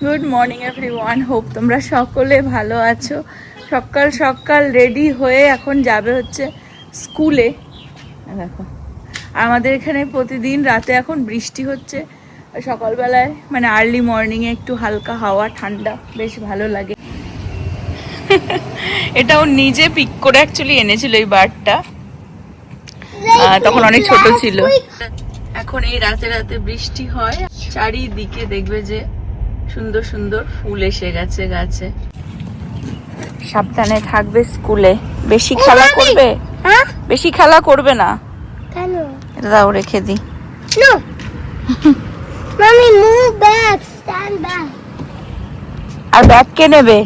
Good morning everyone, hope তোমরা সকলে ভালো আছো। সকাল সকাল রেডি হয়ে এখন যাবে হচ্ছে স্কুলে। দেখো আমাদের এখানে প্রতিদিন রাতে এখন বৃষ্টি হচ্ছে, সকালবেলায় মানে আর্লি মর্নিংয়ে একটু হালকা হাওয়া, ঠান্ডা, বেশ ভালো লাগে। এটাও নিজে পিক করে অ্যাকচুয়ালি এনেছিল এই বার্ডটা, তখন অনেক ছোট ছিল। এখন এই রাতে রাতে বৃষ্টি হয়, চারিদিকে দেখবে যে সুন্দর সুন্দর ফুল এসে গেছে গাছে। সাবধানে থাকবে স্কুলে, বেশি খেলা করবে, বেশি খেলা করবে না। এটা দাও, রেখে দি। আর ব্যাগ কে নেবে?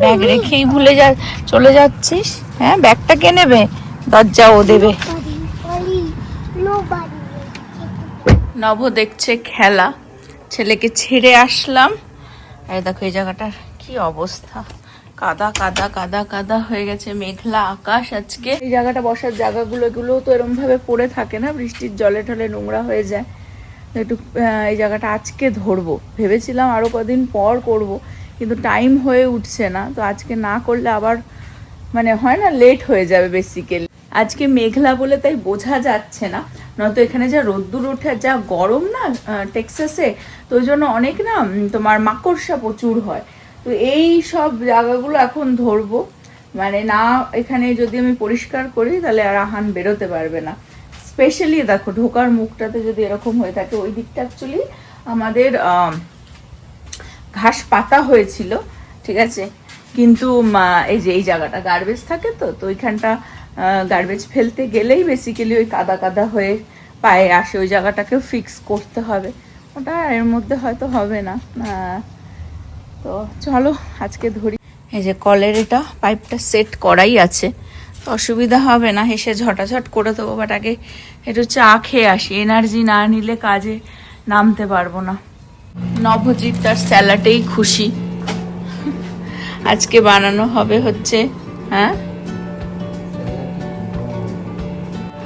ব্যাগ রেখেই ভুলে চলে যাচ্ছিস। হ্যাঁ, ব্যাগটা কে নেবে? দরজা ও দেবে। নভ দেখছে খেলা, ছেলেকে ছেড়ে আসলাম। এই দেখো এই জায়গাটার কি অবস্থা, কাদা কাদা কাদা কাদা হয়ে গেছে, মেঘলা আকাশ আজকে। এই জায়গাটা বসার জায়গাগুলো তো এরকম ভাবে পড়ে থাকে না, বৃষ্টির জলে টলে নোংরা হয়ে যায়। একটু এই জায়গাটা আজকে ধরবো ভেবেছিলাম, আরো কদিন পর করব, কিন্তু টাইম হয়ে উঠছে না। তো আজকে না করলে আবার মানে হয় না, লেট হয়ে যাবে বেসিক্যালি। আজকে মেঘলা বলে তাই বোঝা যাচ্ছে না, নয়তো এখানে যা রোদ্দুর ওঠে, যা গরম না টেক্সাসে, তো ওই জন্য অনেক না তোমার মাকড়সা প্রচুর হয়। তো এই সব জায়গাগুলো এখন ধরবো, মানে না এখানে যদি আমি পরিষ্কার করি তাহলে আর আহান বেরোতে পারবে না। স্পেশালি দেখো ঢোকার মুখটাতে যদি এরকম হয়ে থাকে, ওই দিকটা অ্যাকচুয়ালি আমাদের ঘাস পাতা হয়েছিল, ঠিক আছে, কিন্তু এই যে এই জায়গাটা গার্বেজ থাকে, তো ওইখানটা গার্বেজ ফেলতে গেলেই বেসিক্যালি ওই কাদা কাদা হয়ে পায়ে আসে, ওই জায়গাটাকেও ফিক্স করতে হবে। ওটা এর মধ্যে হয়তো হবে না। তো চলো আজকে ধরি। এই যে কলের এটা পাইপটা সেট করাই আছে, তো অসুবিধা হবে না, হেসে ঝটাঝট করে দেবো। বাট আগে একটু চা খেয়ে আসি, এনার্জি না নিলে কাজে নামতে পারবো না। নবজিৎ তার স্যালাডেই খুশি, আজকে বানানো হবে হচ্ছে, হ্যাঁ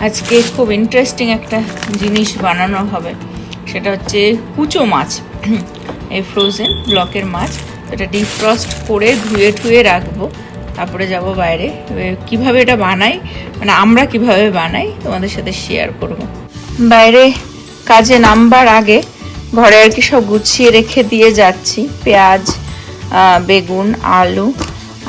আজকে খুব ইন্টারেস্টিং একটা জিনিস বানানো হবে, সেটা হচ্ছে কুচো মাছ, এই ফ্রোজেন ব্লকের মাছ। এটা ডিফ্রস্ট করে ধুয়ে ঠুয়ে রাখবো, তারপরে যাব বাইরে। কিভাবে এটা বানাই, মানে আমরা কিভাবে বানাই তোমাদের সাথে শেয়ার করব। বাইরে কাজে নামবার আগে ঘরে আর কি সব গুছিয়ে রেখে দিয়ে যাচ্ছি, পেঁয়াজ, বেগুন, আলু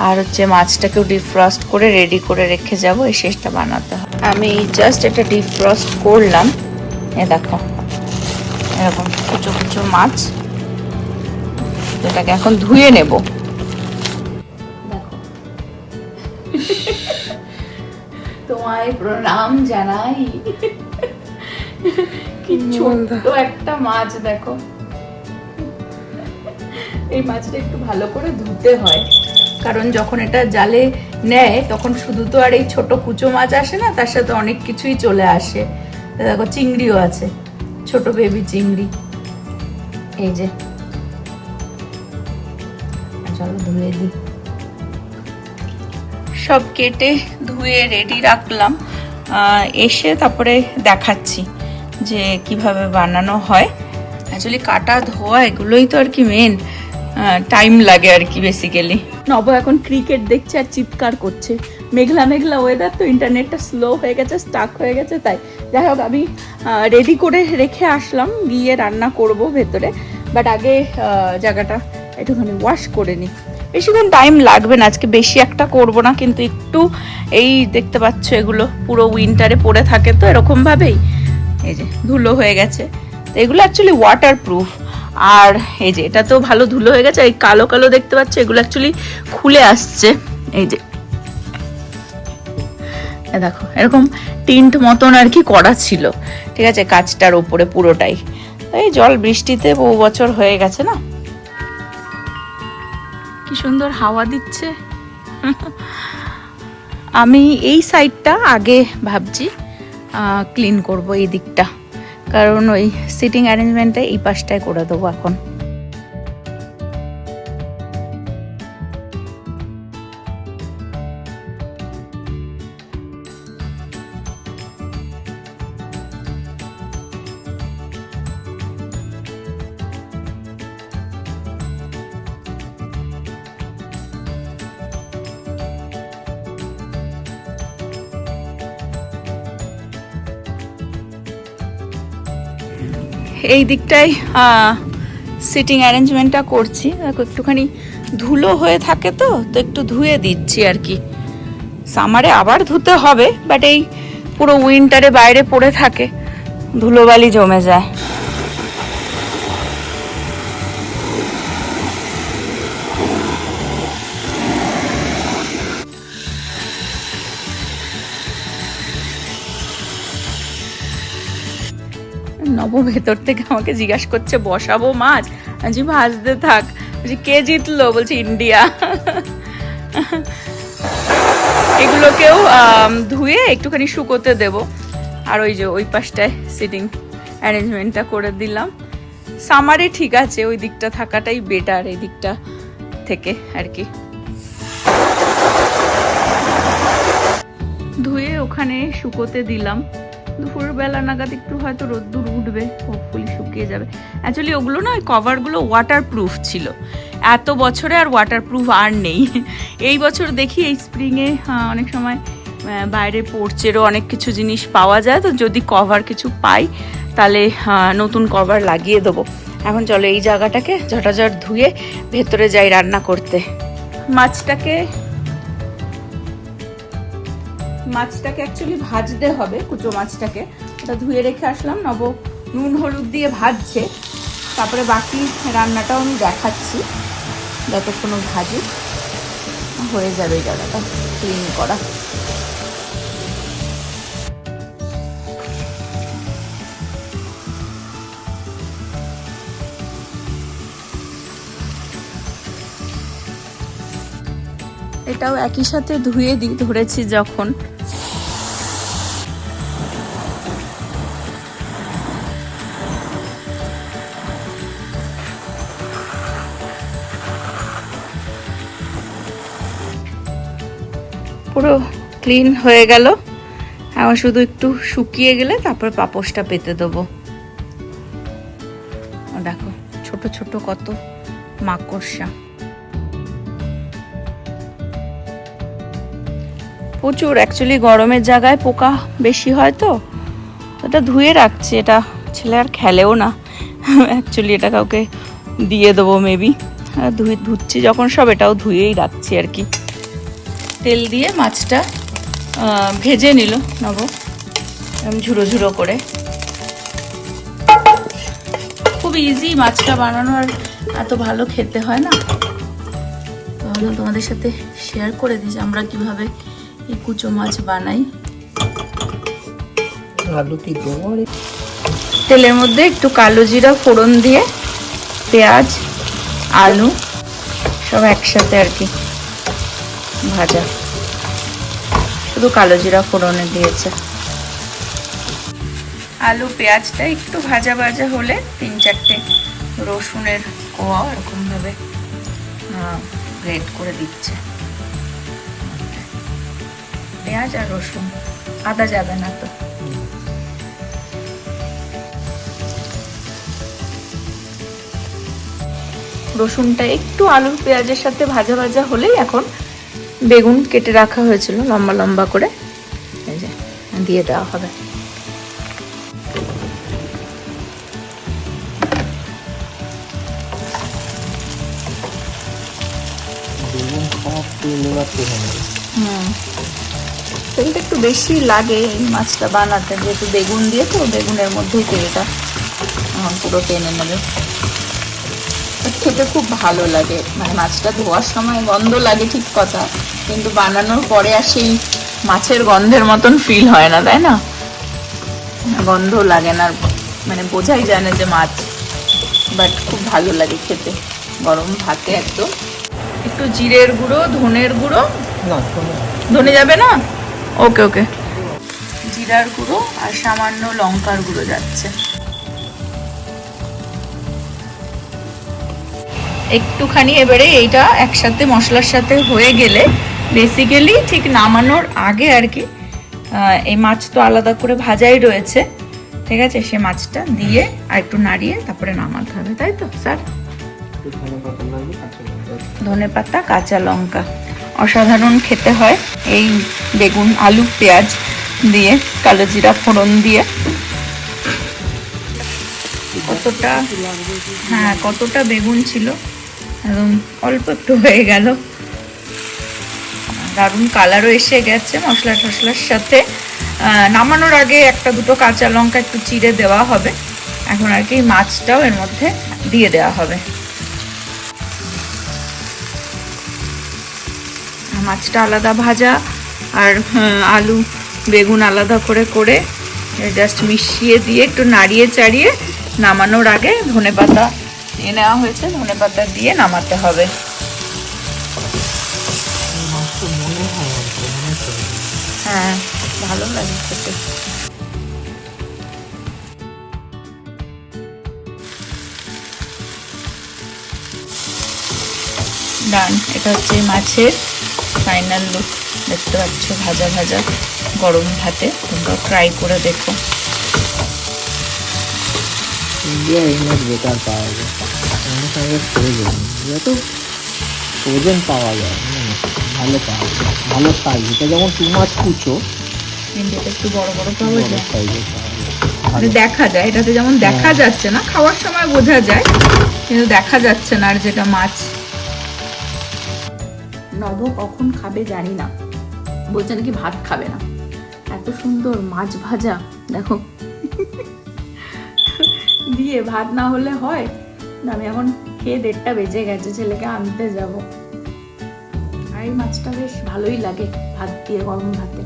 আর হচ্ছে মাছটাকেও ডিফ্রস্ট করে রেডি করে রেখে যাব, এই শেষটা বানাতে হবে। আমি জাস্ট এটা ডিফ্রস্ট করলাম, এ দেখো এরকম কুচো কুচো মাছ, এটাকে এখন ধুয়ে নেব। দেখো তোমায় প্রণাম জানাই। কি ছোট্ট একটা মাছ দেখো, এই মাছটা একটু ভালো করে ধুতে হয়, কারণ যখন এটা জালে নেয় তখন শুধু তো আর এই ছোট কুচো মাছ আসে না, তার সাথে অনেক কিছুই চলে আসে। দেখো চিংড়িও আছে, ছোট বেবি চিংড়ি। এই যে চলো ধুয়ে দিই। সব কেটে ধুয়ে রেডি রাখলাম, এসে তারপরে দেখাচ্ছি যে কিভাবে বানানো হয়। অ্যাকচুয়ালি কাটা ধোয়া এগুলোই তো আর কি মেন, টাইম লাগে আর কি বেসিক্যালি। নব এখন ক্রিকেট দেখছে আর চিৎকার করছে, মেঘলা মেঘলা ওয়েদার তো, ইন্টারনেটটা স্লো হয়ে গেছে, স্টাক হয়ে গেছে। তাই যাই হোক আমি রেডি করে রেখে আসলাম, গিয়ে রান্না করব ভেতরে। বাট আগে জায়গাটা একটুখানি ওয়াশ করে নিই, বেশিক্ষণ টাইম লাগবে না, আজকে বেশি একটা করব না, কিন্তু একটু এই দেখতে পাচ্ছ এগুলো পুরো উইন্টারে পড়ে থাকে তো এরকমভাবেই, এই যে ধুলো হয়ে গেছে। তো এগুলো অ্যাকচুয়ালি ওয়াটার প্রুফ। আর এই যে এটা তো ভালো ধুলো হয়ে গেছে, এই কালো কালো দেখতে পাচ্ছ এগুলো অ্যাকচুয়ালি খুলে আসছে। এই যে দেখো এরকম টিন্ট মতন আর কি করা ছিল, ঠিক আছে, কাঁচটার ওপরে পুরোটাই। এই জল বৃষ্টিতে বহু বছর হয়ে গেছে না, কি সুন্দর হাওয়া দিচ্ছে। আমি এই সাইডটা আগে ভাবছি ক্লিন করব, এই দিকটা, কারণ ওই সিটিং অ্যারেঞ্জমেন্টটা এই পাশটায় করে দেবো এখন। এই দিকটায় সিটিং অ্যারেঞ্জমেন্টটা করছি। দেখো একটুখানি ধুলো হয়ে থাকে, তো একটু ধুয়ে দিচ্ছি আর কি। সামারে আবার ধুতে হবে, বাট এই পুরো উইন্টারে বাইরে পড়ে থাকে, ধুলোবালি জমে যায়। নব ভেতর থেকে আমাকে জিজ্ঞাসা করছে বসাবো মাছ, আজ ভাজতে থাক। বলছি কে জিতলো? বলছি ইন্ডিয়া। এগুলোকেও ধুয়ে একটুখানি শুকোতে দেব। আর ওই যে ওই পাশটায় সিটিং অ্যারেঞ্জমেন্টটা করে দিলাম। সামারে ঠিক আছে, ওই দিকটা থাকাটাই বেটার এই দিকটা থেকে আর কি। ধুয়ে ওখানে শুকোতে দিলাম। দুপুরবেলা নাগাদ একটু হয়তো রোদ্দুর উঠবে, হোপফুলি শুকিয়ে যাবে। অ্যাকচুয়ালি ওগুলো না, ওই কভারগুলো ওয়াটারপ্রুফ ছিল, এত বছরে আর ওয়াটারপ্রুফ আর নেই। এই বছর দেখি এই স্প্রিংয়ে অনেক সময় বাইরে পোর্চেরও অনেক কিছু জিনিস পাওয়া যায়, তো যদি কভার কিছু পাই তাহলে নতুন কভার লাগিয়ে দেবো। এখন চলো এই জায়গাটাকে ঝটাঝট ধুয়ে ভেতরে যাই রান্না করতে। মাছটাকে অ্যাকচুয়ালি ভাজতে হবে, কুচো মাছটাকে। ওটা ধুয়ে রেখে আসলাম, নব নুন হলুদ দিয়ে ভাজছে। তারপরে বাকি রান্নাটাও আমি দেখাচ্ছি, যতক্ষণ ভাজি হয়ে যাবে এই জায়গাটা ক্লিন করা। এটাও একই সাথে ধুয়ে ধরেছি যখন। পুরো ক্লিন হয়ে গেল। এখন শুধু একটু শুকিয়ে গেলে তারপর পাপোশটা পেতে দেবো। দেখো ছোট ছোট কত মাকড়সা, প্রচুর। অ্যাকচুয়ালি গরমের জায়গায় পোকা বেশি হয়, তো এটা ধুয়ে রাখছি। এটা ছেলে আর খেলেও না, অ্যাকচুয়ালি এটা কাউকে দিয়ে দেবো মেবি। ধুচ্ছি যখন সব, এটাও ধুয়েই রাখছি আর কি। তেল দিয়ে মাছটা ভেজে নিল নব ঝুড়ো ঝুড়ো করে। খুব ইজি মাছটা বানানো, আর এত ভালো খেতে হয় না। তাহলে তোমাদের সাথে শেয়ার করে দিচ্ছি আমরা কিভাবে এই কুচো মাছ বানাই। তেলের মধ্যে একটু কালো জিরা ফোড়ন দিয়ে পেঁয়াজ আলু সব একসাথে আর কি ভাজা, শুধু কালো জিরা ফোড়নে দিয়েছে। আলু পেঁয়াজটা একটু ভাজা ভাজা হলে 3-4টে রসুনের কোয়া এরকম ভাবে গ্রেট করে দিচ্ছে। পেঁয়াজ আর রসুন, আদা যাবে না তো। রসুনটা একটু আলু পেঁয়াজের সাথে ভাজা ভাজা হলেই এখন বেগুন কেটে রাখা হয়েছিল লম্বা লম্বা করে, এই যে দিয়ে দেওয়া হবে। তেলটা একটু বেশি লাগে এই মাছটা বানাতে, যেহেতু বেগুন দিয়ে, তো বেগুনের মধ্যেই তেলটা পুরো টেনে নেবে। খেতে খুব ভালো লাগে, মানে মাছটা ধোয়ার সময় গন্ধ লাগে ঠিক কথা, কিন্তু বানানোর পরে আর সেই মাছের গন্ধের মতন ফিল হয় না, তাই না? গন্ধ লাগে না, মানে বোঝাই যায় না যে মাছ, বাট খুব ভালো লাগে খেতে গরম ভাতে একদম। একটু জিরের গুঁড়ো, ধনের গুঁড়ো, ধনে যাবে না, ওকে ওকে, জিরার গুঁড়ো আর সামান্য লঙ্কার গুঁড়ো যাচ্ছে। একটুখানি এবারে এইটা একসাথে মশলার সাথে হয়ে গেলে, বেসিক্যালি ঠিক নামানোর আগে আর কি, এই মাছ তো আলাদা করে ভাজাই রয়েছে, ঠিক আছে, সে মাছটা দিয়ে আর একটু নাড়িয়ে তারপরে নামাতে হবে, তাই তো স্যার? ধনেপাতা কাঁচা লঙ্কা, অসাধারণ খেতে হয় এই বেগুন আলু পেঁয়াজ দিয়ে, কালো জিরা ফোড়ন দিয়ে। কতটা, হ্যাঁ কতটা বেগুন ছিল, একদম অল্প একটু হয়ে গেল। দারুণ কালারও এসে গেছে মশলা টশলার সাথে। নামানোর আগে একটা দুটো কাঁচা লঙ্কা একটু চিড়ে দেওয়া হবে। এখন আর কি মাছটাও এর মধ্যে দিয়ে দেওয়া হবে। মাছটা আলাদা ভাজা আর আলু বেগুন আলাদা করে করে জাস্ট মিশিয়ে দিয়ে একটু নাড়িয়ে চাড়িয়ে নামানোর আগে ধনেপাতা দিয়ে নেওয়া হয়েছে, ধনেপাতা দিয়ে নামাতে হবে। হ্যাঁ ভালো লাগে খেতে। ডান, এটা হচ্ছে মাছের ফাইনাল লুক। দেখতে পাচ্ছ ভাজা ভাজা গরম ভাতে, তোমরা ট্রাই করে দেখো। ইন্ডিয়া এই মাছ বেকার পাওয়া যায়, অনেক আগে ফ্রোজেন পাওয়া যায়, ভালো পাওয়া যায়, ভালো সাইজ। এটা যেমন 2 মাছ কুচো, ইন্ডিয়াতে একটু বড় বড় পাওয়া যায়, সাইজের পাওয়া মানে দেখা যায়। এটাতে যেমন দেখা যাচ্ছে না, খাওয়ার সময় বোঝা যায়, কিন্তু দেখা যাচ্ছে না। আর যেটা মাছ নভ কখন খাবে জানি না, বলছে নাকি ভাত খাবে না। এত সুন্দর মাছ ভাজা দেখো দিয়ে ভাত না হলে হয়। আমি এখন খেয়ে 1:30 বেজে গেছে, ছেলেকে আনতে যাব। আর এই মাছটা বেশ ভালোই লাগে ভাত দিয়ে, গরম ভাতে।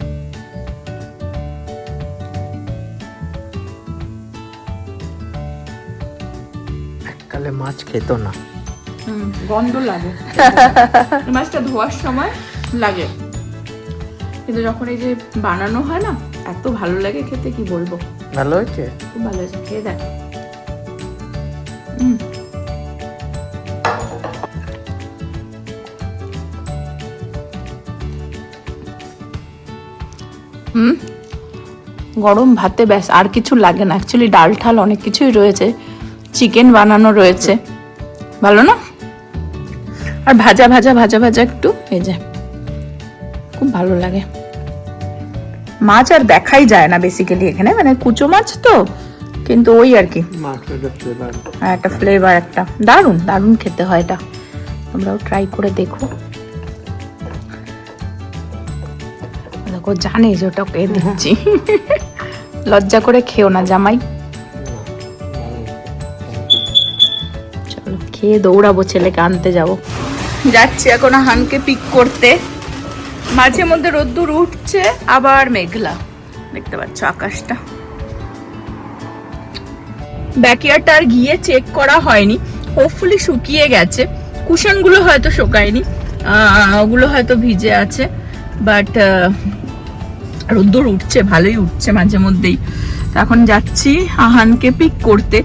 এককালে মাছ খেত না, গন্ধ লাগে মাছটা ধোয়ার সময় লাগে, কিন্তু যখন এই যে বানানো হয় না, এত ভালো লাগে খেতে, কি বলবো। ভালো হয়েছে, খুব ভালো হয়েছে, খেয়ে দেখ। গরম ভাতে ব্যাস, আর কিছু লাগে না। অ্যাকচুয়ালি ডাল ঠাল অনেক কিছুই রয়েছে, চিকেন বানানো রয়েছে, ভালো না? আর ভাজা ভাজা ভাজা ভাজা একটু এই যে, খুব ভালো লাগে। মাছ আর দেখাই যায় না বেসিক্যালি এখানে, মানে কুচো মাছ তো, কিন্তু ওই আর কি একটা ফ্লেভার, একটা দারুণ দারুণ খেতে হয় এটা। তোমরাও ট্রাই করে দেখো। দেখো জানে যে ওটা কে দিচ্ছি লজ্জা করে খেও না জামাই। চলো খেয়ে দৌড়াবো, ছেলেকে আনতে যাবো। যাচ্ছি এখন আহানকে পিক করতে। মাঝে মধ্যে রোদ্দুর উঠছে, আবার মেঘলা, দেখতে পাচ্ছ আকাশটা। ব্যাকইয়ার্ডটা আর গিয়ে চেক করা হয়নি, হোপফুলি শুকিয়ে গেছে। কুশনগুলো হয়তো শুকায়নি, ওগুলো হয়তো ভিজে আছে, বাট রোদ্দুর উঠছে, ভালোই উঠছে মাঝে মধ্যেই। এখন যাচ্ছি আহানকে পিক করতে,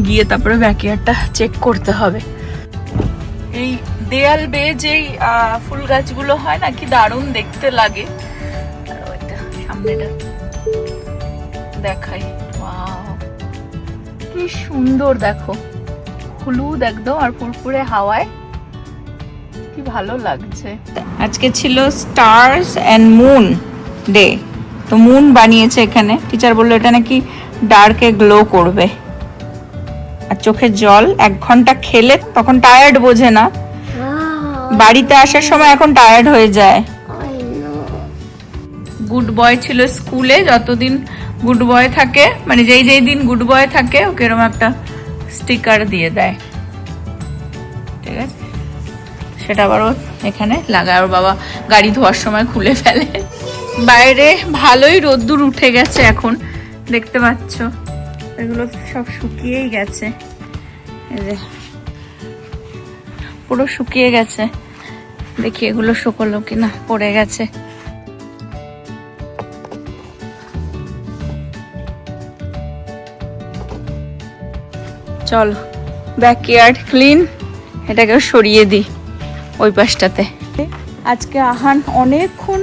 গিয়ে তারপরে ব্যাকইয়ার্ডটা চেক করতে হবে। এই দেয়াল বেয়ে যেই ফুল গাছগুলো হয় না, কি দারুণ দেখতে লাগে। আর ওইটা সামনেটা দেখাই, কি সুন্দর দেখো, হলুদ একদম, আর ফুরফুরে হাওয়ায় কি ভালো লাগছে। আজকে ছিল স্টার্স এন্ড মুন ডে, তো মুন বানিয়েছে এখানে। টিচার বললো এটা নাকি ডার্কে গ্লো করবে। আর চোখের জল 1 ঘন্টা খেলে তখন টায়ার্ড বোঝে না, বাড়িতে আসার সময় এখন টায়ার্ড হয়ে যায়। গুড বয় ছিল স্কুলে, যতদিন গুড বয় থাকে, মানে যেই যেই দিন গুড বয় থাকে ওকে এরকম একটা স্টিকার দিয়ে দেয়, ঠিক আছে? সেটা আবারও এখানে লাগায়। ওর বাবা গাড়ি ধোয়ার সময় খুলে ফেলে। বাইরে ভালোই রোদ্দুর উঠে গেছে এখন, দেখতে পাচ্ছ এগুলো সব শুকিয়েই গেছে, এই যে পুরো শুকিয়ে গেছে। দেখি এগুলো শুকলো কিনা, পড়ে গেছে। চল ব্যাকইয়ার্ড ক্লিন, এটাকেও সরিয়ে দিই ওই পাশটাতে। আজকে আহান অনেকক্ষণ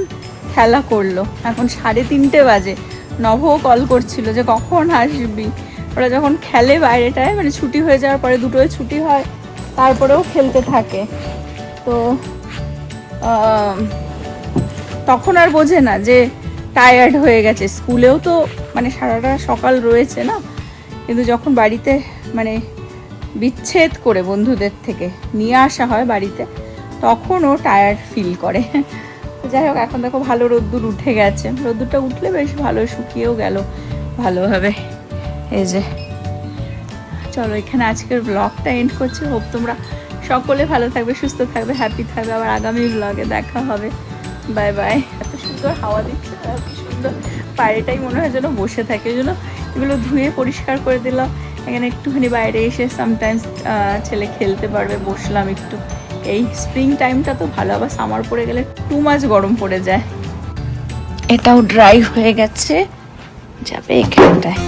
খেলা করলো, এখন 3:30 বাজে। নভও কল করছিল যে কখন আসবি। ওরা যখন খেলে বাইরেটায়, মানে ছুটি হয়ে যাওয়ার পরে, 2টোয় ছুটি হয়, তারপরেও খেলতে থাকে, তো তখন আর বোঝে না যে টায়ার্ড হয়ে গেছে। স্কুলেও তো মানে সারাটা সকাল রয়েছে না, কিন্তু যখন বাড়িতে মানে বিচ্ছেদ করে বন্ধুদের থেকে নিয়ে আসা হয় বাড়িতে, তখন ও টায়ার্ড ফিল করে। তো যাই হোক, এখন দেখো ভালো রোদ্দুর উঠে গেছে, রোদ্দুরটা উঠলে বেশ ভালো শুকিয়েও গেল ভালোভাবে। এই যে চলো এখানে আজকের ব্লগটা এন্ড করছি। হোপ তোমরা সকলে ভালো থাকবে, সুস্থ থাকবে, হ্যাপি থাকবে। আবার আগামী ব্লগে দেখা হবে। Bye bye. এত সুন্দর হাওয়া দিচ্ছে, এত সুন্দর, বাইরেটাই মনে হয় যেন বসে থাকে। ওই জন্য এগুলো ধুয়ে পরিষ্কার করে দিলাম। এখানে একটুখানি বাইরে এসে সামটাইমস ছেলে খেলতে পারবে, বসলাম একটু। এই স্প্রিং টাইমটা তো ভালো, আবার সামার পড়ে গেলে টু মাচ গরম পড়ে যায়। এটাও ড্রাই হয়ে গেছে, যাবে এখানটায়।